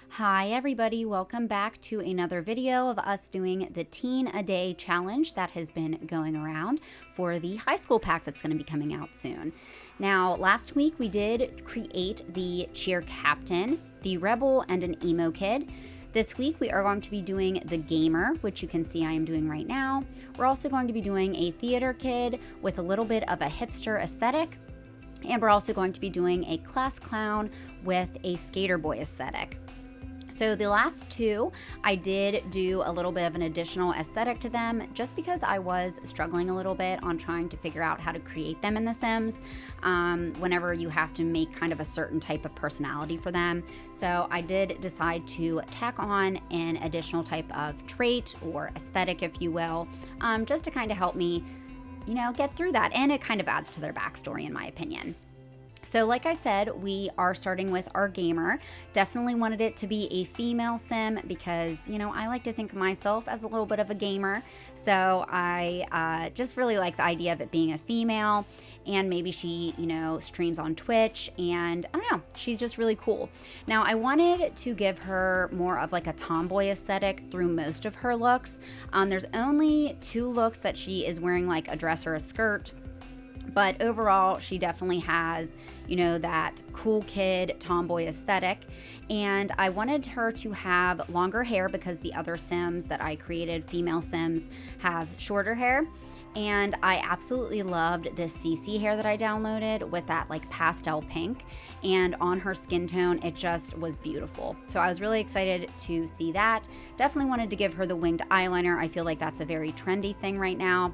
Hi everybody, welcome back to another video of us doing the Teen a Day challenge that has been going around for the high school pack that's going to be coming out soon. Now, last week we did create the cheer captain, the rebel, and an emo kid. This week we are going to be doing the gamer, which you can see I am doing right now. We're also going to be doing a theater kid with a little bit of a hipster aesthetic. And we're also going to be doing a class clown with a skater boy aesthetic. So the last two, I did do a little bit of an additional aesthetic to them just because I was struggling a little bit on trying to figure out how to create them in The Sims whenever you have to make kind of a certain type of personality for them. So I did decide to tack on an additional type of trait or aesthetic, if you will, just to kind of help me, get through that. And it kind of adds to their backstory, in my opinion. So like I said, we are starting with our gamer. Definitely wanted it to be a female sim because, I like to think of myself as a little bit of a gamer. So I just really like the idea of it being a female, and maybe she, streams on Twitch, and I don't know, she's just really cool. Now, I wanted to give her more of like a tomboy aesthetic through most of her looks. There's only 2 looks that she is wearing like a dress or a skirt. But overall, she definitely has, that cool kid tomboy aesthetic. And I wanted her to have longer hair because the other Sims that I created, female Sims, have shorter hair. And I absolutely loved this CC hair that I downloaded with that like pastel pink. And on her skin tone, it just was beautiful. So I was really excited to see that. Definitely wanted to give her the winged eyeliner. I feel like that's a very trendy thing right now,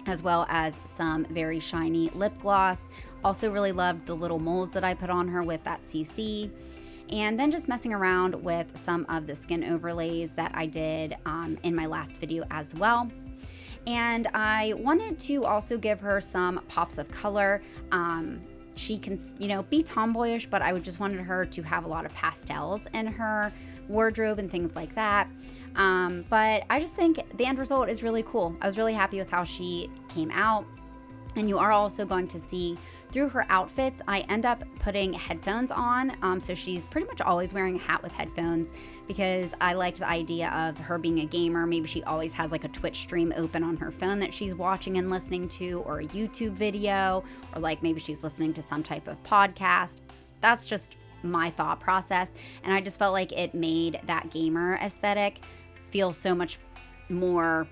as well as some very shiny lip gloss. Also really loved the little moles that I put on her with that CC. And then just messing around with some of the skin overlays that I did in my last video as well. And I wanted to also give her some pops of color. She can, be tomboyish, but I just wanted her to have a lot of pastels in her wardrobe and things like that. But I just think the end result is really cool. I was really happy with how she came out. And you are also going to see through her outfits, I end up putting headphones on. So she's pretty much always wearing a hat with headphones because I liked the idea of her being a gamer. Maybe she always has like a Twitch stream open on her phone that she's watching and listening to, or a YouTube video, or like maybe she's listening to some type of podcast. That's just my thought process. And I just felt like it made that gamer aesthetic feel so much more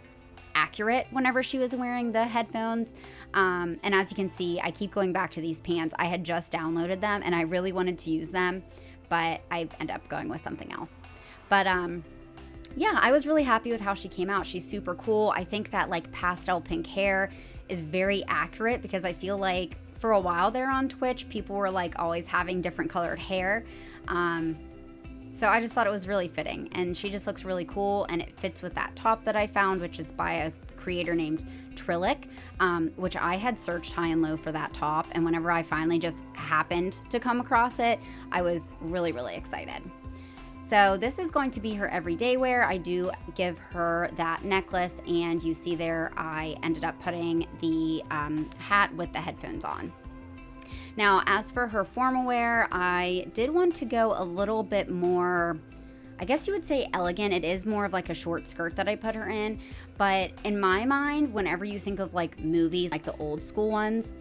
accurate whenever she was wearing the headphones. And as you can see, I keep going back to these pants. I had just downloaded them and I really wanted to use them, but I end up going with something else. But yeah, I was really happy with how she came out. She's super cool. I think that like pastel pink hair is very accurate because I feel like for a while there on Twitch, people were like always having different colored hair. So I just thought it was really fitting, and she just looks really cool, and it fits with that top that I found, which is by a creator named Trillic, which I had searched high and low for that top, and whenever I finally just happened to come across it, I was really, really excited. So this is going to be her everyday wear. I do give her that necklace, and you see there I ended up putting the hat with the headphones on. Now, as for her formal wear, I did want to go a little bit more, I guess you would say elegant. It is more of like a short skirt that I put her in. But in my mind, whenever you think of like movies, like the old school ones,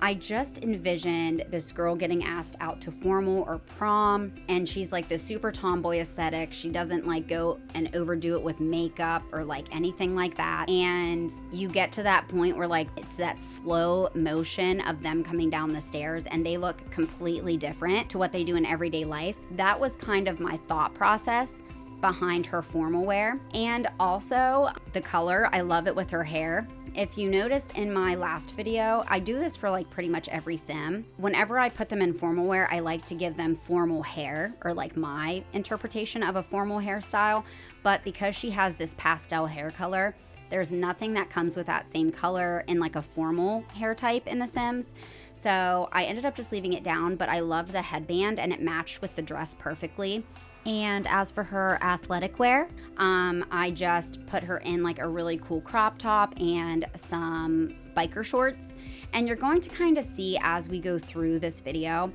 I just envisioned this girl getting asked out to formal or prom, and she's like this super tomboy aesthetic. She doesn't like go and overdo it with makeup or like anything like that. And you get to that point where like it's that slow motion of them coming down the stairs and they look completely different to what they do in everyday life. That was kind of my thought process behind her formal wear. And also the color, I love it with her hair. If you noticed in my last video, I do this for like pretty much every sim. Whenever I put them in formal wear, I like to give them formal hair, or like my interpretation of a formal hairstyle. But because she has this pastel hair color, there's nothing that comes with that same color in like a formal hair type in The Sims. So I ended up just leaving it down, but I loved the headband and it matched with the dress perfectly. And as for her athletic wear, I just put her in like a really cool crop top and some biker shorts. And you're going to kind of see as we go through this video,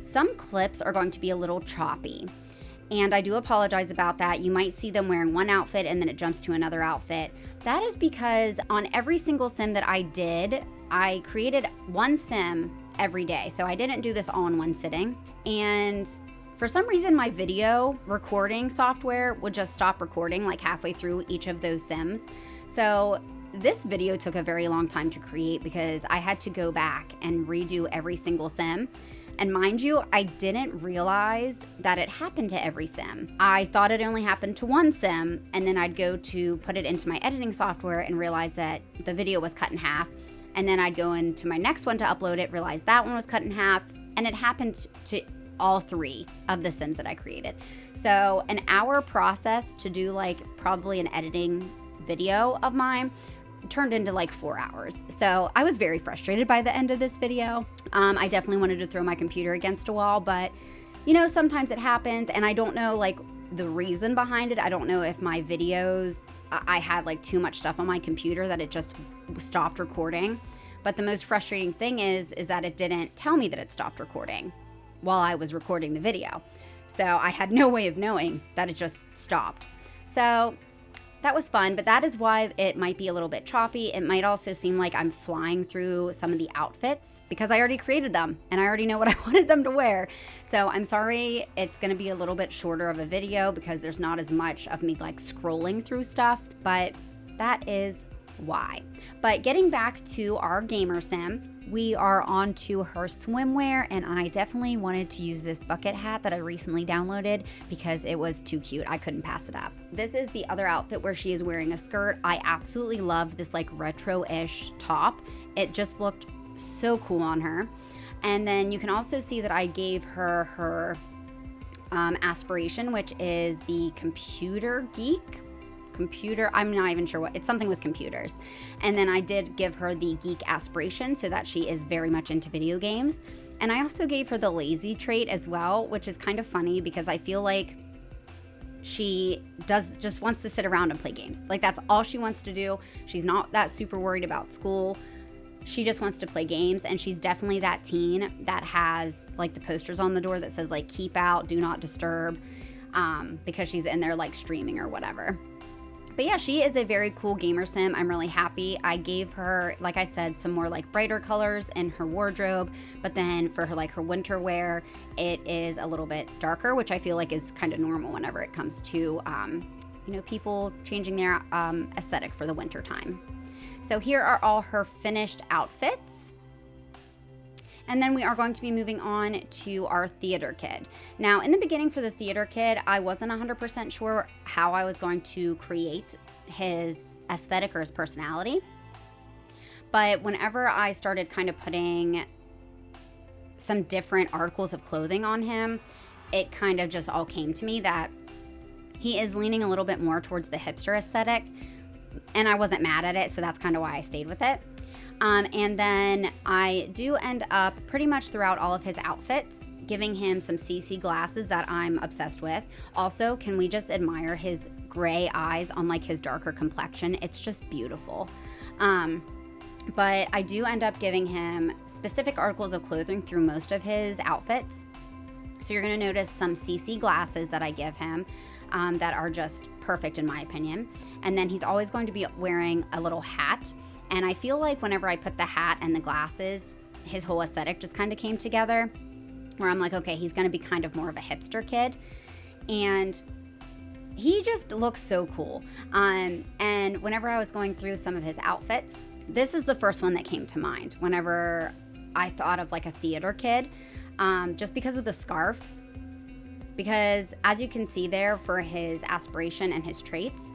some clips are going to be a little choppy. And I do apologize about that. You might see them wearing one outfit and then it jumps to another outfit. That is because on every single sim that I did, I created one sim every day. So I didn't do this all in one sitting. And for some reason, my video recording software would just stop recording like halfway through each of those sims. So this video took a very long time to create because I had to go back and redo every single sim. And mind you, I didn't realize that it happened to every sim. I thought it only happened to one sim, and then I'd go to put it into my editing software and realize that the video was cut in half. And then I'd go into my next one to upload it, realize that one was cut in half, and it happened to all 3 of the sims that I created. So an hour process to do like probably an editing video of mine turned into like 4 hours. So I was very frustrated by the end of this video. I definitely wanted to throw my computer against a wall, but you know, sometimes it happens, and I don't know like the reason behind it. I don't know if my videos, I had like too much stuff on my computer that it just stopped recording. But the most frustrating thing is that it didn't tell me that it stopped recording while I was recording the video. So I had no way of knowing that it just stopped. So that was fun, but that is why it might be a little bit choppy. It might also seem like I'm flying through some of the outfits because I already created them and I already know what I wanted them to wear. So I'm sorry, it's gonna be a little bit shorter of a video because there's not as much of me like scrolling through stuff, but that is why. But getting back to our gamer sim, we are on to her swimwear, and I definitely wanted to use this bucket hat that I recently downloaded because it was too cute. I couldn't pass it up. This is the other outfit where she is wearing a skirt. I absolutely loved this like retro-ish top. It just looked so cool on her. And then you can also see that I gave her her aspiration, which is the computer geek. I'm not even sure what, it's something with computers. And then I did give her the geek aspiration so that she is very much into video games. And I also gave her the lazy trait as well, which is kind of funny because I feel like she just wants to sit around and play games. Like that's all she wants to do. She's not that super worried about school. She just wants to play games, and she's definitely that teen that has like the posters on the door that says like keep out, do not disturb, because she's in there like streaming or whatever. But yeah, she is a very cool gamer sim. I'm really happy. I gave her, like I said, some more like brighter colors in her wardrobe, but then for her like her winter wear, it is a little bit darker, which I feel like is kind of normal whenever it comes to, you know, people changing their aesthetic for the winter time. So here are all her finished outfits. And then we are going to be moving on to our theater kid. Now, in the beginning for the theater kid, I wasn't 100% sure how I was going to create his aesthetic or his personality. But whenever I started kind of putting some different articles of clothing on him, it kind of just all came to me that he is leaning a little bit more towards the hipster aesthetic. And I wasn't mad at it, so that's kind of why I stayed with it. And then I do end up pretty much throughout all of his outfits giving him some CC glasses that I'm obsessed with. Also, can we just admire his gray eyes on like his darker complexion? It's just beautiful. But I do end up giving him specific articles of clothing through most of his outfits. So you're gonna notice some CC glasses that I give him that are just perfect in my opinion. And then he's always going to be wearing a little hat. And I feel like whenever I put the hat and the glasses, his whole aesthetic just kind of came together where I'm like, okay, he's going to be kind of more of a hipster kid. And he just looks so cool. And whenever I was going through some of his outfits, this is the first one that came to mind whenever I thought of like a theater kid, just because of the scarf. Because as you can see there for his aspiration and his traits,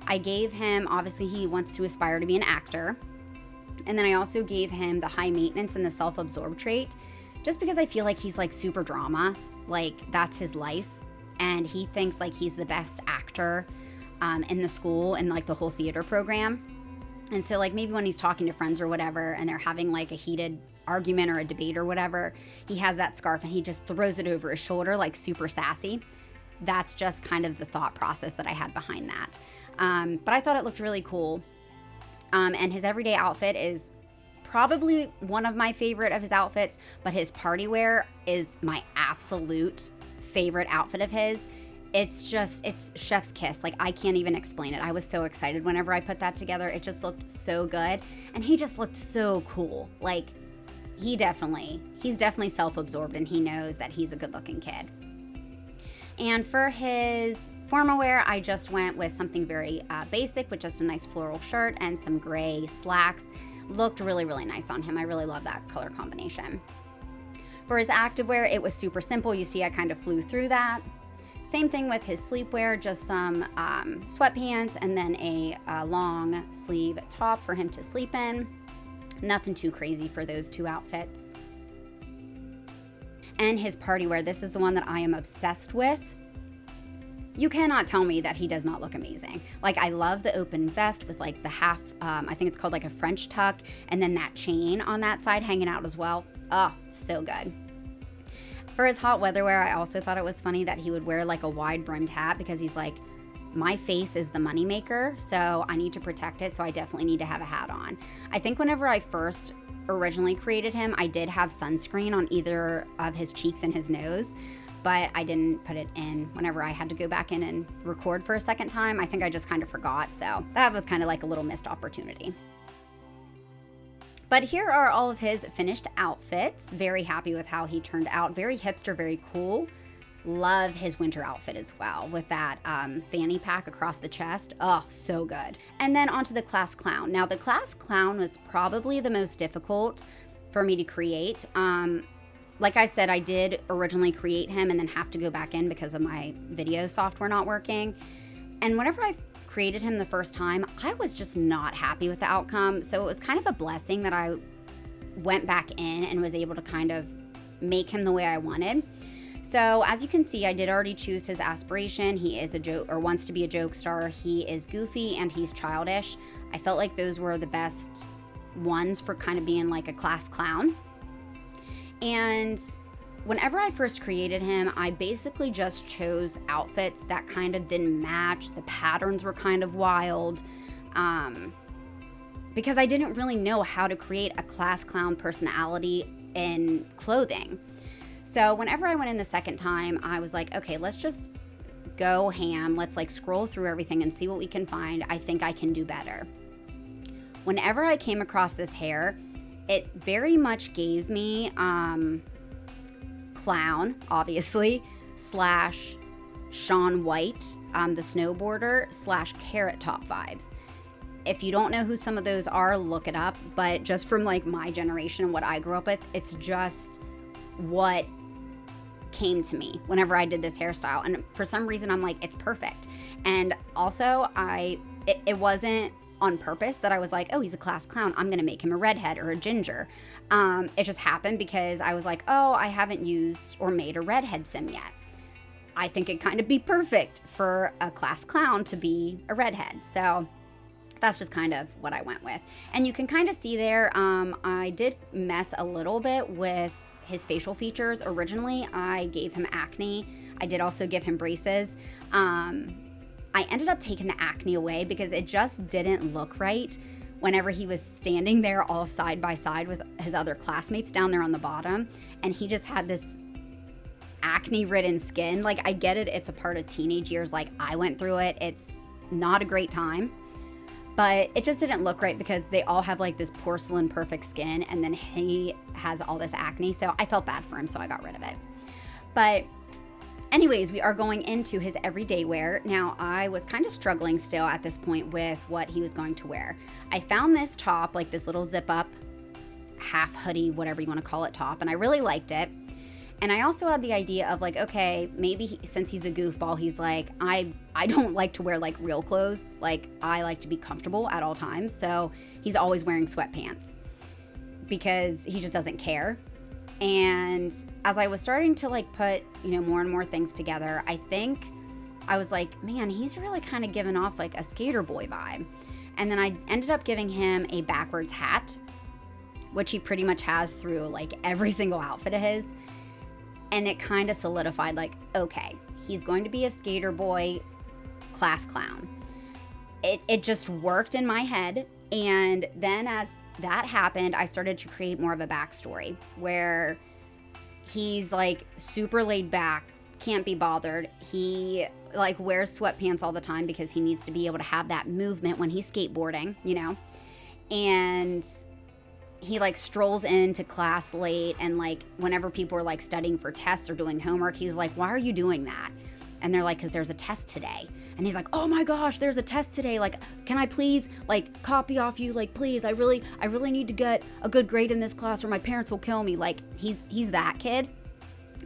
I gave him, obviously he wants to aspire to be an actor. And then I also gave him the high maintenance and the self-absorbed trait, just because I feel like he's like super drama, like that's his life. And he thinks like he's the best actor in the school and like the whole theater program. And so like maybe when he's talking to friends or whatever, and they're having like a heated argument or a debate or whatever, he has that scarf and he just throws it over his shoulder like super sassy. That's just kind of the thought process that I had behind that. But I thought it looked really cool. And his everyday outfit is probably one of my favorite of his outfits, but his party wear is my absolute favorite outfit of his. it's chef's kiss. Like, I can't even explain it. I was so excited whenever I put that together. It just looked so good. And he just looked so cool. Like, he's definitely self-absorbed, and he knows that he's a good-looking kid. And for his formal wear, I just went with something very basic, with just a nice floral shirt and some gray slacks. Looked really, really nice on him. I really love that color combination. For his activewear, it was super simple. You see, I kind of flew through that. Same thing with his sleepwear, just some sweatpants and then a long sleeve top for him to sleep in. Nothing too crazy for those two outfits. And his party wear, this is the one that I am obsessed with. You cannot tell me that he does not look amazing. Like, I love the open vest with like the half, I think it's called like a French tuck, and then that chain on that side hanging out as well. Oh, so good. For his hot weather wear, I also thought it was funny that he would wear like a wide brimmed hat, because he's like, my face is the moneymaker, so I need to protect it, so I definitely need to have a hat on. I think whenever I first originally created him, I did have sunscreen on either of his cheeks and his nose, but I didn't put it in whenever I had to go back in and record for a second time. I think I just kind of forgot, so that was kind of like a little missed opportunity. But here are all of his finished outfits. Very happy with how he turned out. Very hipster, very cool. Love his winter outfit as well, with that fanny pack across the chest. Oh, so good. And then onto the class clown. Now, the class clown was probably the most difficult for me to create. Like I said, I did originally create him and then have to go back in because of my video software not working. And whenever I created him the first time, I was just not happy with the outcome. So it was kind of a blessing that I went back in and was able to kind of make him the way I wanted. So as you can see, I did already choose his aspiration. He is a joke, or wants to be a joke star. He is goofy and he's childish. I felt like those were the best ones for kind of being like a class clown. And whenever I first created him, I basically just chose outfits that kind of didn't match. The patterns were kind of wild, because I didn't really know how to create a class clown personality in clothing. So whenever I went in the second time, I was like, okay, let's just go ham. Let's like scroll through everything and see what we can find. I think I can do better. Whenever I came across this hair, it very much gave me clown, obviously, slash Shaun White, the snowboarder, slash Carrot Top vibes. If you don't know who some of those are, look it up. But just from like my generation and what I grew up with, it's just what came to me whenever I did this hairstyle. And for some reason, I'm like, it's perfect. And also, it wasn't on purpose that I was like, oh, he's a class clown, I'm gonna make him a redhead or a ginger. It just happened because I was like, oh, I haven't used or made a redhead sim yet. I think it'd kind of be perfect for a class clown to be a redhead. So that's just kind of what I went with. And you can kind of see there, I did mess a little bit with his facial features. Originally, I gave him acne. I did also give him braces. I ended up taking the acne away because it just didn't look right whenever he was standing there all side by side with his other classmates down there on the bottom, and he just had this acne-ridden skin. Like, I get it, it's a part of teenage years, like I went through it. It's not a great time, but it just didn't look right because they all have like this porcelain perfect skin, and then he has all this acne. So I felt bad for him, so I got rid of it. But anyways, we are going into his everyday wear. Now, I was kind of struggling still at this point with what he was going to wear. I found this top, like this little zip up, half hoodie, whatever you want to call it, top, and I really liked it. And I also had the idea of like, okay, maybe since he's a goofball, he's like, I don't like to wear like real clothes. Like, I like to be comfortable at all times. So he's always wearing sweatpants because he just doesn't care. And as I was starting to like put, more and more things together, I think I was like, man, he's really kind of giving off like a skater boy vibe. And then I ended up giving him a backwards hat, which he pretty much has through like every single outfit of his. And it kind of solidified like, okay, he's going to be a skater boy class clown. It just worked in my head. And then as that happened, I started to create more of a backstory where he's like super laid back, can't be bothered. He like wears sweatpants all the time because he needs to be able to have that movement when he's skateboarding, you know. And he like strolls into class late, and like whenever people are like studying for tests or doing homework, he's like, "Why are you doing that?" And they're like, "Because there's a test today." And he's like, "Oh my gosh, there's a test today. Like, can I please like copy off you? Like, please, I really need to get a good grade in this class or my parents will kill me." Like, he's that kid.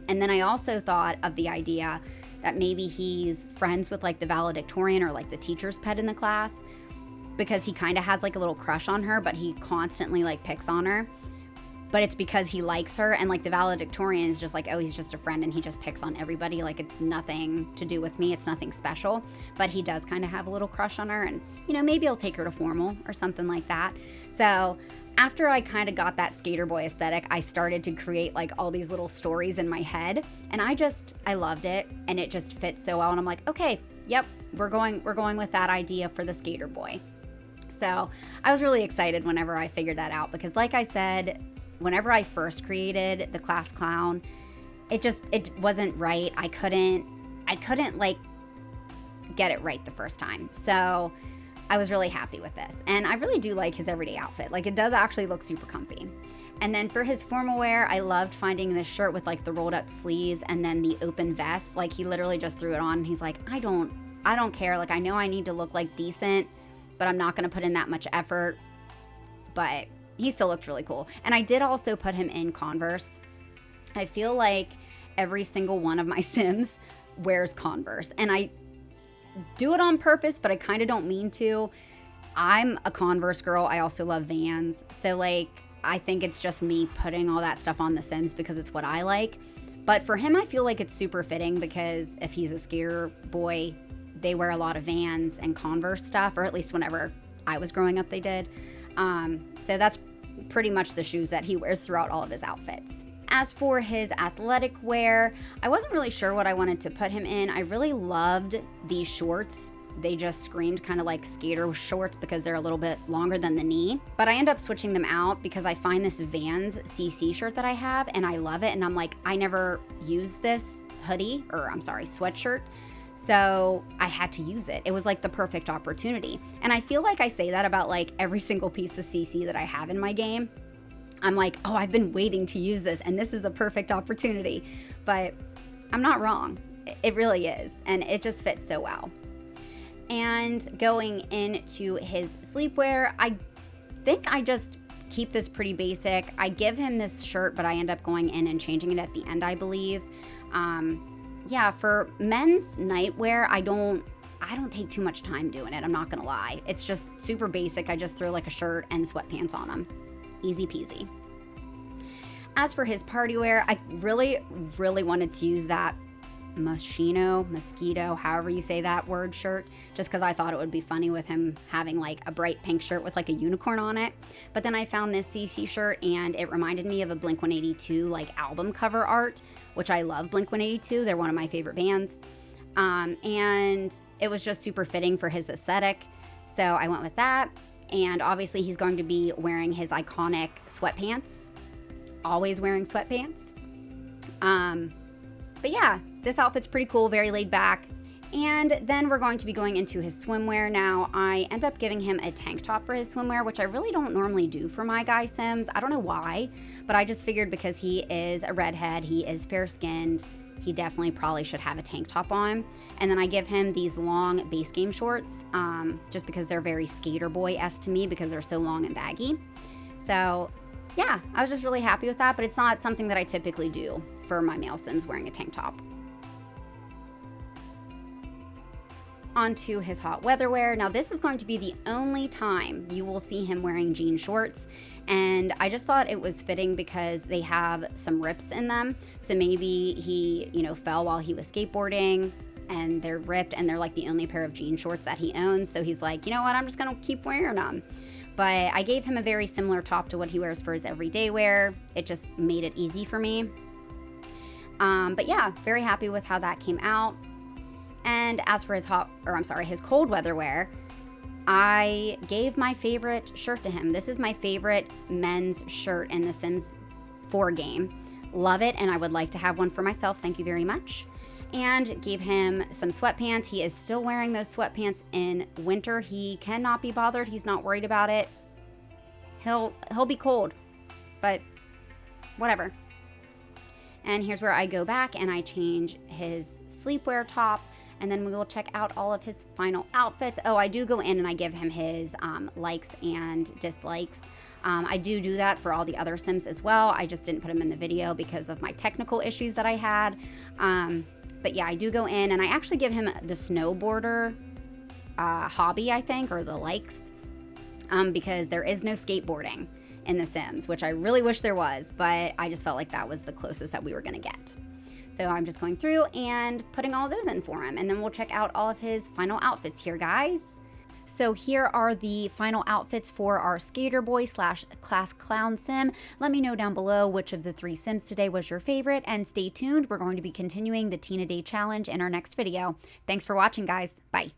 And then I also thought of the idea that maybe he's friends with like the valedictorian or like the teacher's pet in the class, because he kind of has like a little crush on her, but he constantly like picks on her. But it's because he likes her, and like the valedictorian is just like, oh, he's just a friend and he just picks on everybody. Like, it's nothing to do with me. It's nothing special. But he does kind of have a little crush on her, and, you know, maybe I'll take her to formal or something like that. So after I kind of got that skater boy aesthetic, I started to create like all these little stories in my head, and I loved it, and it just fits so well. And I'm like, okay, yep, we're going with that idea for the skater boy. So I was really excited whenever I figured that out, because like I said, whenever I first created the class clown, it wasn't right. I couldn't like get it right the first time. So I was really happy with this. And I really do like his everyday outfit. Like, it does actually look super comfy. And then for his formal wear, I loved finding this shirt with like the rolled up sleeves and then the open vest. Like, he literally just threw it on and he's like, I don't care. Like, I know I need to look like decent, but I'm not going to put in that much effort. But he still looked really cool. And I did also put him in Converse. I feel like every single one of my Sims wears Converse. And I do it on purpose, but I kind of don't mean to. I'm a Converse girl. I also love Vans. So like, I think it's just me putting all that stuff on the Sims because it's what I like. But for him, I feel like it's super fitting, because if he's a skater boy, they wear a lot of Vans and Converse stuff, or at least whenever I was growing up, they did. So that's pretty much the shoes that he wears throughout all of his outfits. As for his athletic wear, I wasn't really sure what I wanted to put him in. I really loved these shorts. They just screamed kind of like skater shorts because they're a little bit longer than the knee. But I end up switching them out because I find this Vans CC shirt that I have and I love it. And I'm like, I never use this sweatshirt. So I had to use it. It was like the perfect opportunity. And I feel like I say that about like every single piece of CC that I have in my game. I'm like, oh, I've been waiting to use this and this is a perfect opportunity. But I'm not wrong. It really is. And it just fits so well. And going into his sleepwear, I think I just keep this pretty basic. I give him this shirt, but I end up going in and changing it at the end, I believe. Yeah, for men's nightwear, I don't take too much time doing it. I'm not gonna lie. It's just super basic. I just throw like a shirt and sweatpants on him. Easy peasy. As for his party wear, I really wanted to use that mosquito, however you say that word, shirt, just because I thought it would be funny with him having like a bright pink shirt with like a unicorn on it. But then I found this CC shirt and it reminded me of a Blink-182 like album cover art, which I love Blink-182. They're one of my favorite bands. And it was just super fitting for his aesthetic. So I went with that. And obviously he's going to be wearing his iconic sweatpants, always wearing sweatpants. But yeah, this outfit's pretty cool, very laid back. And then we're going to be going into his swimwear. Now, I end up giving him a tank top for his swimwear, which I really don't normally do for my guy Sims. I don't know why, but I just figured because he is a redhead, he is fair-skinned, he definitely probably should have a tank top on. And then I give him these long base game shorts, just because they're very skater boy-esque to me because they're so long and baggy. So yeah, I was just really happy with that, but it's not something that I typically do for my male Sims wearing a tank top. Onto his hot weather wear. Now this is going to be the only time you will see him wearing jean shorts, and I just thought it was fitting because they have some rips in them. So maybe he, fell while he was skateboarding and they're ripped and they're like the only pair of jean shorts that he owns. So he's like, you know what, I'm just gonna keep wearing them. But I gave him a very similar top to what he wears for his everyday wear. It just made it easy for me. But yeah, very happy with how that came out. And as for his his cold weather wear, I gave my favorite shirt to him. This is my favorite men's shirt in the Sims 4 game. Love it, and I would like to have one for myself. Thank you very much. and gave him some sweatpants. He is still wearing those sweatpants in winter. He cannot be bothered. He's not worried about it. He'll be cold, but whatever. And here's where I go back and I change his sleepwear top, and then we will check out all of his final outfits. Oh, I do go in and I give him his likes and dislikes. I do that for all the other Sims as well. I just didn't put them in the video because of my technical issues that I had. But yeah, I do go in and I actually give him the snowboarder hobby, I think, or the likes, because there is no skateboarding in The Sims, which I really wish there was, but I just felt like that was the closest that we were gonna get. So I'm just going through and putting all of those in for him, and then we'll check out all of his final outfits here, guys. So here are the final outfits for our skater boy / class clown sim. Let me know down below which of the 3 Sims today was your favorite, and stay tuned. We're going to be continuing the Teen-a-Day challenge in our next video. Thanks for watching, guys. Bye.